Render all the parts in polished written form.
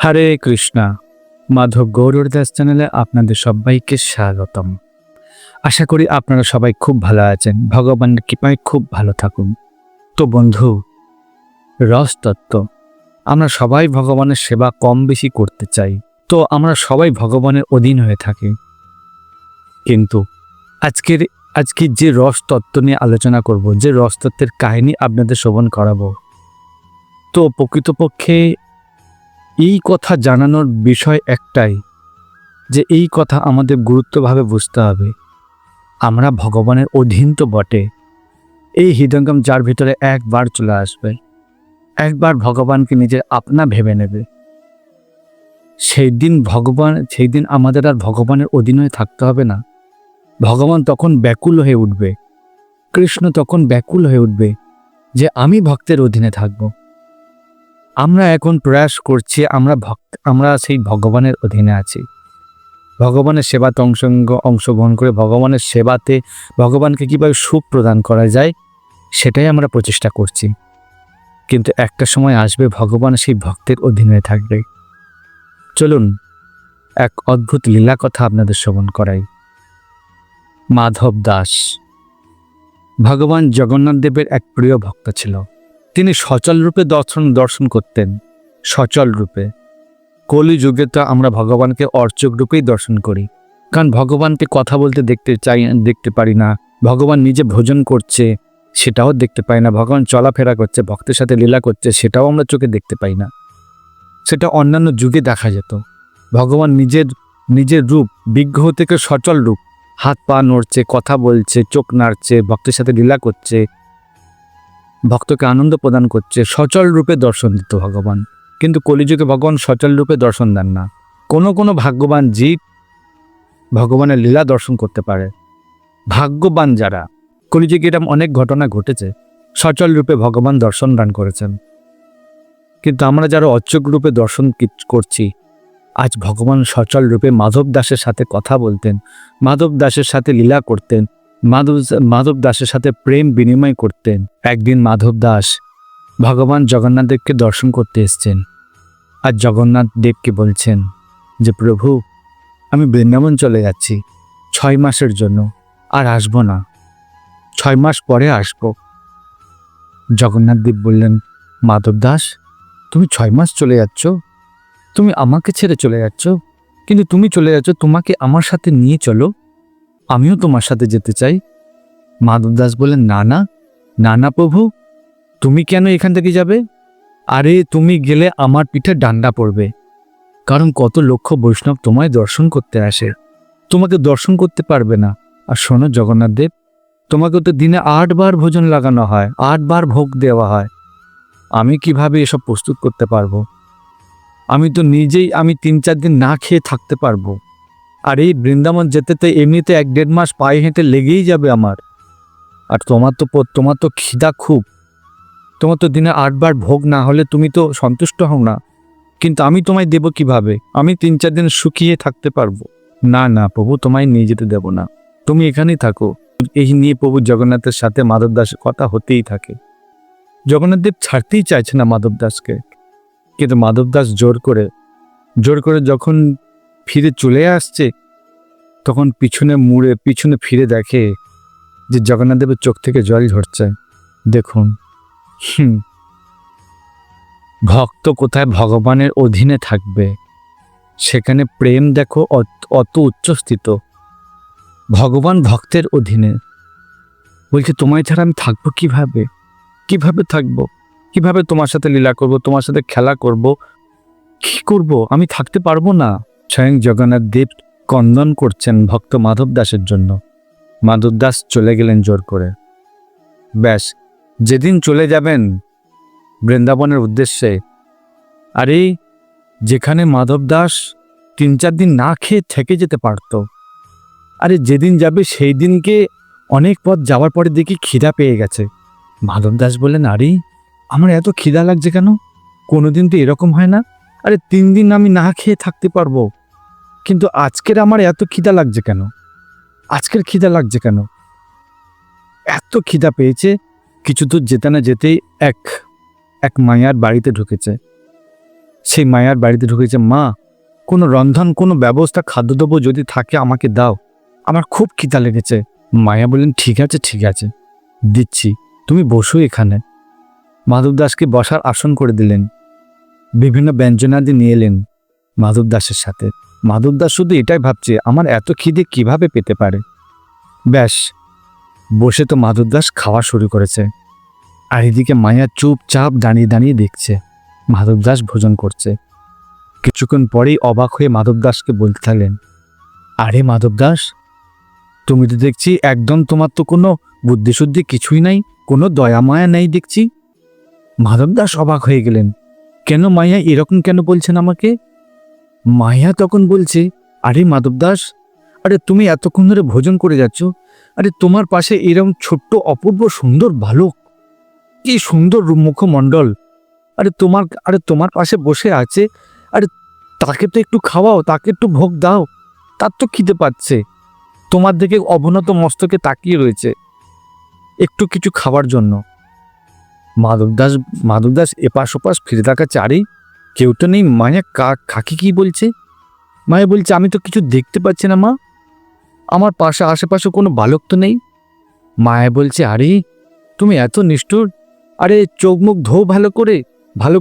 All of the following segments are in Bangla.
হরে কৃষ্ণা। মাধব গৌরদাস চ্যানেলে আপনাদের সবাইকে স্বাগতম। আশা করি আপনারা সবাই খুব ভালো আছেন, ভগবানের কৃপায় খুব ভালো থাকুন। তো বন্ধু, রসতত্ত্ব, আমরা সবাই ভগবানের সেবা কম বেশি করতে চাই, তো আমরা সবাই ভগবানের অধীন হয়ে থাকি। কিন্তু আজকে যে রসতত্ত্ব নিয়ে আলোচনা করব, যে রসতত্ত্বের কাহিনী আপনাদের শ্রবণ করাবো, তো প্রকৃতপক্ষে এই কথা জানানোর বিষয় একটাই, যে এই কথা আমাদের গুরুত্বভাবে বুঝতে হবে। আমরা ভগবানের অধীন তো বটে, এই হৃদয়ঙ্গম যার ভিতরে একবার চলে আসবে, একবার ভগবানকে নিজের আপনা ভেবে নেবে, সেই দিন আমাদের আর ভগবানের অধীন হয়ে থাকতে হবে না। ভগবান তখন ব্যাকুল হয়ে উঠবে, কৃষ্ণ তখন ব্যাকুল হয়ে উঠবে যে আমি ভক্তের অধীনে থাকব। আমরা এখন প্রয়াস করছি, আমরা সেই ভগবানের অধীনে আছি। ভগবানের সেবাতে অংশগ্রহণ করে ভগবানের সেবাতে ভগবানকে কীভাবে সুখ প্রদান করা যায় সেটাই আমরা প্রচেষ্টা করছি। কিন্তু একটা সময় আসবে ভগবান সেই ভক্তের অধীনে থাকবে। চলুন এক অদ্ভুত লীলা কথা আপনাদের শ্রবণ করাই। মাধব দাস ভগবান জগন্নাথ দেবের এক প্রিয় ভক্ত ছিল। তিনি সচল রূপে দর্শন করতেন, সচল রূপে। কলিযুগে তো আমরা ভগবানকে অর্চক রূপেই দর্শন করি, কারণ ভগবানকে কথা বলতে দেখতে পারি না। ভগবান নিজে ভোজন করছে সেটাও দেখতে পাই না। ভগবান চলাফেরা করছে, ভক্তের সাথে লীলা করছে, সেটাও আমরা চোখে দেখতে পাই না। সেটা অন্যান্য যুগে দেখা যেত। ভগবান নিজের রূপ, বিগ্রহ থেকে সচল রূপ, হাত পা নড়ছে, কথা বলছে, চোখ নাড়ছে, ভক্তের সাথে লীলা করছে, ভক্তকে আনন্দ প্রদান করছে, সচল রূপে দর্শন দিত ভগবান। কিন্তু কলিযুগে ভগবান সচল রূপে দর্শন দেন না। কোনো ভাগ্যবান জীব ভগবানের লীলা দর্শন করতে পারে। ভাগ্যবান যারা, কলিযুগে এরকম অনেক ঘটনা ঘটেছে, সচল রূপে ভগবান দর্শন দান করেছেন। কিন্তু আমরা যারা অচক রূপে দর্শন করছি, আজ ভগবান সচল রূপে মাধব দাসের সাথে কথা বলতেন, মাধব দাসের সাথে লীলা করতেন, মাধব দাসের সাথে প্রেম বিনিময় করতেন। একদিন মাধব দাস ভগবান জগন্নাথ দেবকে দর্শন করতে এসছেন, আর জগন্নাথ দেবকে বলছেন যে প্রভু, আমি বৃন্দাবন চলে যাচ্ছি 6 মাসের জন্য, আর আসবো না, 6 মাস পরে আসবো। জগন্নাথ দেব বললেন, মাধব দাস, তুমি 6 মাস চলে যাচ্ছ, তুমি আমাকে ছেড়ে চলে যাচ্ছ, কিন্তু তুমি চলে যাচ্ছ, তোমাকে আমার সাথে নিয়ে চলো, আমিও তোমার সাথে যেতে চাই। মাধব দাস বললেন, না না প্রভু, তুমি কেন এখান থেকে যাবে? আরে তুমি গেলে আমার পিঠে ডান্ডা পড়বে, কারণ কত লক্ষ বৈষ্ণব তোমায় দর্শন করতে আসে, তোমাকে দর্শন করতে পারবে না। আর শোনো জগন্নাথ দেব, তোমাকে তো দিনে 8 বার ভোজন লাগানো হয়, 8 বার ভোগ দেওয়া হয়, আমি কিভাবে এসব প্রস্তুত করতে পারবো? আমি 3-4 দিন না খেয়ে থাকতে পারবো। আর এই বৃন্দাবন যেতে তো এমনিতে 1-1.5 মাস পায়ে হেঁটে লেগেই যাবে আমার। আর তোমার তো খিদা খুব, তোমার তো দিনে 8 বার ভোগ না হলে তুমি তো সন্তুষ্ট হও না, কিন্তু আমি তোমায় দেব কিভাবে? আমি 3-4 দিন শুকিয়ে থাকতে পারবো না প্রভু, তোমায় নিয়ে যেতে দেব না, তুমি এখানেই থাকো। এই নিয়ে প্রভু জগন্নাথের সাথে মাধব দাসের কথা হতেই থাকে। জগন্নাথ দেব ছাড়তেই চাইছে না মাধব দাসকে, কিন্তু মাধব দাস জোর করে যখন ফিরে চলে আসছে, তখন পিছনে ফিরে দেখে যে জগন্নাথ দেবের চোখ থেকে জল ঝরছে। দেখুন, ভক্ত কোথায় ভগবানের অধীনে থাকবে, সেখানে প্রেম দেখো অত উচ্চস্থিত। ভগবান ভক্তের অধীনে। বলছে, তোমায় ছাড়া আমি থাকবো কিভাবে থাকবো? কিভাবে তোমার সাথে লীলা করব, তোমার সাথে খেলা করব, কি করব? আমি থাকতে পারবো না। স্বয়ং জগন্নাথ দেব কন্দন করছেন ভক্ত মাধব দাসের জন্য। মাধব দাস চলে গেলেন জোর করে। ব্যাস, যেদিন চলে যাবেন বৃন্দাবনের উদ্দেশ্যে, আরে যেখানে মাধব দাস 3-4 দিন না খেয়ে থেকে যেতে পারত, আরে যেদিন যাবে সেই দিনকে অনেক পথ যাওয়ার পরে দেখি খিদা পেয়ে গেছে। মাধব দাস বললেন, আরে আমার এত খিদা লাগছে কেন? কোনোদিন তো এরকম হয় না। আরে 3 দিন আমি না খেয়ে থাকতে পারবো, কিন্তু আজকের আমার এত খিদা লাগছে কেন? এত খিদা পেয়েছে। কিছু দূর যেতে না যেতেই এক মায়ার বাড়িতে ঢুকেছে। সেই মায়ার বাড়িতে ঢুকেছে, মা কোনো রন্ধন, কোনো ব্যবস্থা, খাদ্যদ্রব্য যদি থাকে আমাকে দাও, আমার খুব খিদা লেগেছে। মায়া বললেন, ঠিক আছে ঠিক আছে, দিচ্ছি, তুমি বসো এখানে। মাধব দাসকে বসার আসন করে দিলেন, বিভিন্ন ব্যঞ্জনাদি নিয়ে এলেন মাধব দাসের সাথে। মাধব দাস শুধু এটাই ভাবছে, আমার এত খিদে কিভাবে পেতে পারে। ব্যাস, বসে তো মাধব দাস খাওয়া শুরু করেছে, আর এদিকে মায়া চুপচাপ দাঁড়িয়ে দাঁড়িয়ে দেখছে মাধব দাস ভোজন করছে। কিছুক্ষণ পরেই অবাক হয়ে মাধব দাসকে বলতে থাকলেন, আরে মাধব দাস, তুমি তো দেখছি একদম, তোমার তো কোনো বুদ্ধিশুদ্ধি কিছুই নাই, কোনো দয়া মায়া নেই দেখছি। মাধব দাস অবাক হয়ে গেলেন, কেন মায়া এরকম কেন বলছেন আমাকে? মায়া তখন বলছে, আরে মাধব দাস, আরে তুমি এতক্ষণ ধরে ভোজন করে যাচ্ছ, আরে তোমার পাশে এরকম ছোট্ট অপূর্ব সুন্দর বালক, কি সুন্দর মুখমণ্ডল, আরে তোমার পাশে বসে আছে, আরে তাকে তো একটু খাওয়াও, তাকে একটু ভোগ দাও, তার তো খিদে পাচ্ছে, তোমার দিকে অবনত মস্তকে তাকিয়ে রয়েছে একটু কিছু খাবার জন্য। মাধব দাস এপাশ ওপাশ ফিরে তাকাচ্ছে, আরে কেউ তো নেই। মায়া কাকে কি বলছে? মায়া বলছে, আমি তো কিছু দেখতে পাচ্ছি না মা, আমার পাশে আশেপাশে কোনো বালক তো নেই। মায়া বলছে, আরে তুমি এত নিষ্ঠুর, আরে চোখ মুখ ধো, ভালো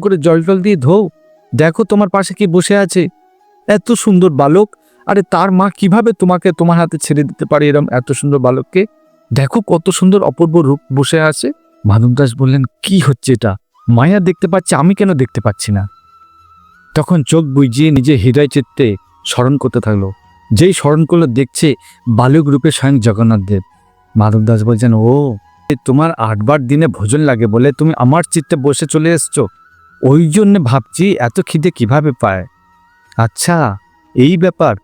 করে জল টল দিয়ে ধো, দেখো তোমার পাশে কি বসে আছে, এত সুন্দর বালক, আরে তার মা কিভাবে তোমাকে তোমার হাতে ছেড়ে দিতে পারে এরম এত সুন্দর বালককে, দেখো কত সুন্দর অপূর্ব রূপ বসে আছে। মাধব দাস বললেন, কি হচ্ছে এটা? মায়া দেখতে পাচ্ছে, আমি কেন দেখতে পাচ্ছি না? তখন চোখ বুজিয়ে নিজে হৃদয় চিত্তে স্মরণ করতে থাকলো। যেই স্মরণ করলো, দেখছে বালক রূপে স্বয়ং জগন্নাথ দেব। মাধব দাস বলছেন, ও তোমার 8বার দিনে ভোজন লাগে বলে তুমি আমার চিত্তে বসে চলে এসছো, ওই জন্যে ভাবছি এত খিদে কিভাবে পায়। আচ্ছা এই ব্যাপার,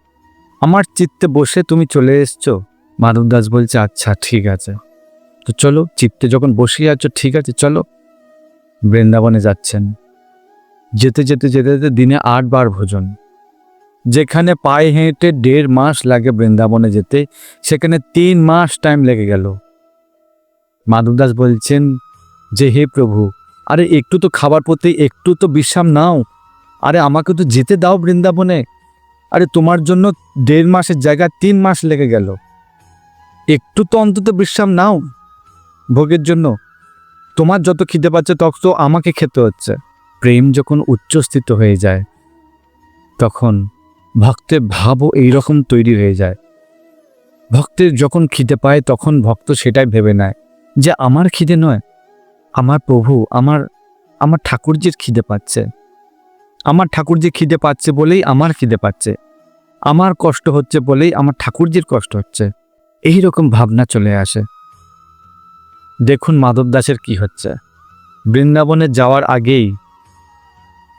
আমার চিত্তে বসে তুমি চলে এসছো। মাধব দাস বলছে, আচ্ছা ঠিক আছে, তো চলো, চিত্তে যখন বসিয়ে আছো ঠিক আছে চলো। বৃন্দাবনে যাচ্ছেন। যেতে যেতে যেতে যেতে দিনে 8বার ভোজন। যেখানে পায়ে হেঁটে 1.5 মাস লাগে বৃন্দাবনে যেতে, সেখানে 3 মাস টাইম লেগে গেল। মাধব দাস বলছেন যে, হে প্রভু, আরে একটু তো খাবার প্রতি একটু তো বিশ্রাম নাও, আরে আমাকে তো যেতে দাও বৃন্দাবনে, আরে তোমার জন্য 1.5 মাসের জায়গায় 3 মাস লেগে গেল, একটু তো অন্তত বিশ্রাম নাও ভোগের জন্য, তোমার যত খিদে পাচ্ছে তত আমাকে খেতে হচ্ছে। প্রেম যখন উচ্চস্থিত হয়ে যায়, তখন ভক্তের ভাবও এইরকম তৈরি হয়ে যায়। ভক্তের যখন খিদে পায় তখন ভক্ত সেটাই ভেবে নেয় যে আমার খিদে নয়, আমার প্রভু, আমার ঠাকুরজির খিদে পাচ্ছে, আমার ঠাকুরজি খিদে পাচ্ছে বলেই আমার খিদে পাচ্ছে, আমার কষ্ট হচ্ছে বলেই আমার ঠাকুরজির কষ্ট হচ্ছে, এই রকম ভাবনা চলে আসে। দেখুন মাধব দাসের কি হচ্ছে। বৃন্দাবনে যাওয়ার আগেই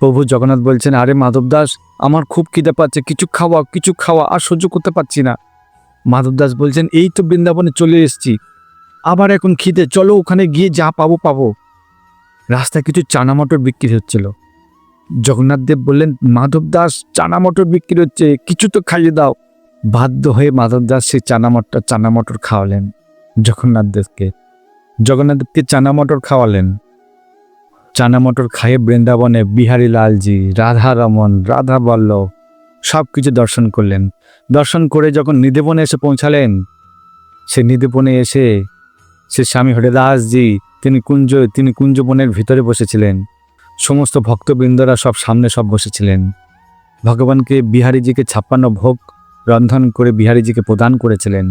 প্রভু জগন্নাথ বলছেন, আরে মাধব দাস, আমার খুব খিদে পাচ্ছে, কিছু খাওয়া, আর সহ্য করতে পারছি না। মাধব দাস বলছেন, এই তো বৃন্দাবনে চলে এসেছি, আবার এখন খিদে, চলো ওখানে গিয়ে যা পাবো। রাস্তায় কিছু চানা মটর বিক্রি হচ্ছিল। জগন্নাথ দেব বললেন, মাধব দাস, চানা মটর বিক্রি হচ্ছে, কিছু তো খাইয়ে দাও। বাধ্য হয়ে মাধব দাস সেই চানা মটর খাওয়ালেন জগন্নাথ দেবকে চানা মটর খাওয়ালেন। চানা মটর খাইয়ে বৃন্দাবনে বিহারী লালজি, রাধা রমন, রাধা বল্লভ সব কিছু দর্শন করলেন। দর্শন করে যখন নিধিবনে এসে পৌঁছালেন, সে নিধিবনে এসে সে স্বামী হরিদাসজি তিনি কুঞ্জবনের ভিতরে বসেছিলেন। সমস্ত ভক্তবৃন্দরা সব সামনে সব বসেছিলেন। ভগবানকে বিহারীজিকে 56 ভোগ রন্ধন করে বিহারীজিকে প্রদান করেছিলেন।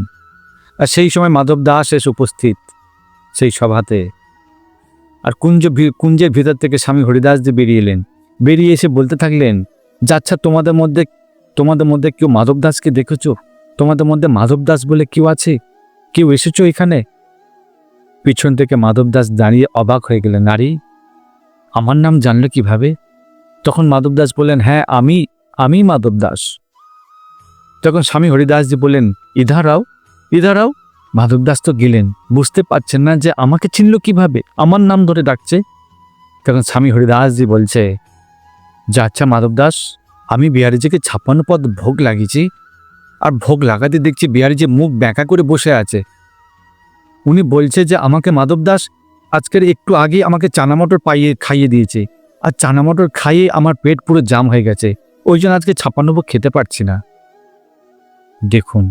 আর সেই সময় মাধব দাস এসে উপস্থিত সেই সভাতে। আর কুঞ্জের ভিতর থেকে স্বামী হরিদাসজি বেরিয়ে এসে বলতে থাকলেন, আচ্ছা তোমাদের মধ্যে কেউ মাধব দাসকে দেখেছো? তোমাদের মধ্যে মাধব দাস বলে কেউ আছে? কেউ এসেছো এখানে? পিছন থেকে মাধব দাস দাঁড়িয়ে অবাক হয়ে গেলেন, নারী আমার নাম জানলো কিভাবে? তখন মাধব দাস বললেন, হ্যাঁ আমি মাধব দাস। তখন স্বামী হরিদাসজি বললেন, ইধার আও। মাধব দাস তো গেলেন, বুঝতে পারছেন না যে আমাকে চিনল কিভাবে, আমার নাম ধরে ডাকছে। তখন স্বামী হরিদাসজি বলছে, আচ্ছা মাধব দাস, আমি বিহারীজিকে 56 পদ ভোগ লাগিয়েছি, আর ভোগ লাগাতে দেখছি বিহারীজি মুখ ব্যাঁকা করে বসে আছে। উনি বলছে যে আমাকে মাধব দাস আজকের একটু আগে আমাকে চানা মটর খাইয়ে দিয়েছে, আর চানা মটর খাইয়ে আমার পেট পুরো জাম হয়ে গেছে, ওই জন্য আজকে 56 ভোগ খেতে পারছি না। দেখুন,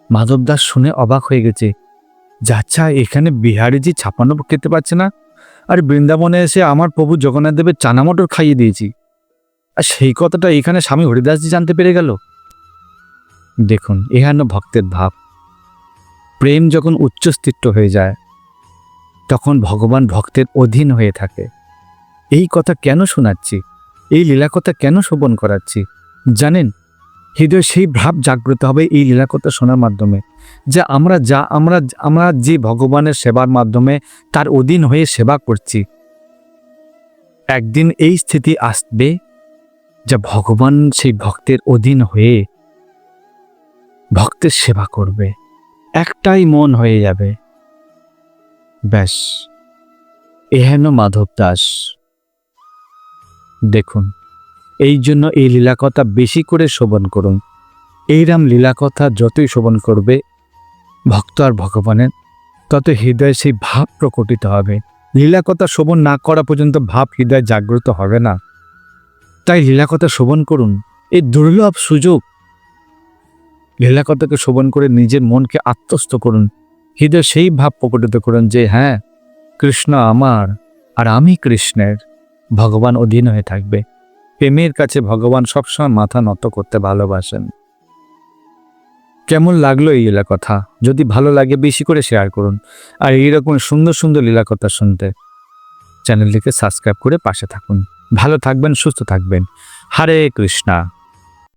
মাধব দাস শুনে অবাক হয়ে গেছে যে আচ্ছা, এখানে বিহারিজি 56 ভোগ খেতে পারছে না, আর বৃন্দাবনে এসে আমার প্রভু জগন্নাথ দেবের চানা মটর খাইয়ে দিয়েছি, আর সেই কথাটা এখানে স্বামী হরিদাসজি জানতে পেরে গেল। দেখুন, এখানে ভক্তের ভাব। প্রেম যখন উচ্চস্থিত হয়ে যায় তখন ভগবান ভক্তের অধীন হয়ে থাকে। এই কথা কেন শোনাচ্ছি, এই লীলা কথা কেন শ্রবণ করাচ্ছি জানেন? হৃদয় সেই ভাব জাগ্রত হবে এই লীলা কথা শোনার মাধ্যমে, যে আমরা যে ভগবানের সেবার মাধ্যমে তার অধীন হয়ে সেবা করছি, একদিন এই স্থিতি আসবে যা ভগবান সেই ভক্তের অধীন হয়ে ভক্তের সেবা করবে, একটাই মন হয়ে যাবে। ব্যাস, এহেন মাধব দাস। দেখুন, এই জন্য এই লীলাকথা বেশি করে শ্রবণ করুন। এইরাম লীলাকথা যতই শ্রবণ করবে ভক্ত আর ভগবানের, তত হৃদয়ে সেই ভাব প্রকটিত হবে। লীলাকথা শ্রবণ না করা পর্যন্ত ভাব হৃদয় জাগ্রত হবে না। তাই লীলাকথা শ্রবণ করুন, এই দুর্লভ সুযোগ। লীলাকথাকে শ্রবণ করে নিজের মনকে আত্মস্থ করুন, হৃদয় সেই ভাব প্রকটিত করুন যে হ্যাঁ, কৃষ্ণ আমার আর আমি কৃষ্ণের। ভগবান অধীন হয়ে থাকবে। প্রেমের কাছে ভগবান সবসময় মাথা নত করতে ভালোবাসেন। কেমন লাগলো এই লীলাকথা? যদি ভালো লাগে বেশি করে শেয়ার করুন, আর এইরকম সুন্দর সুন্দর লীলাকথা শুনতে চ্যানেলটিকে সাবস্ক্রাইব করে পাশে থাকুন। ভালো থাকবেন, সুস্থ থাকবেন। হরে কৃষ্ণা।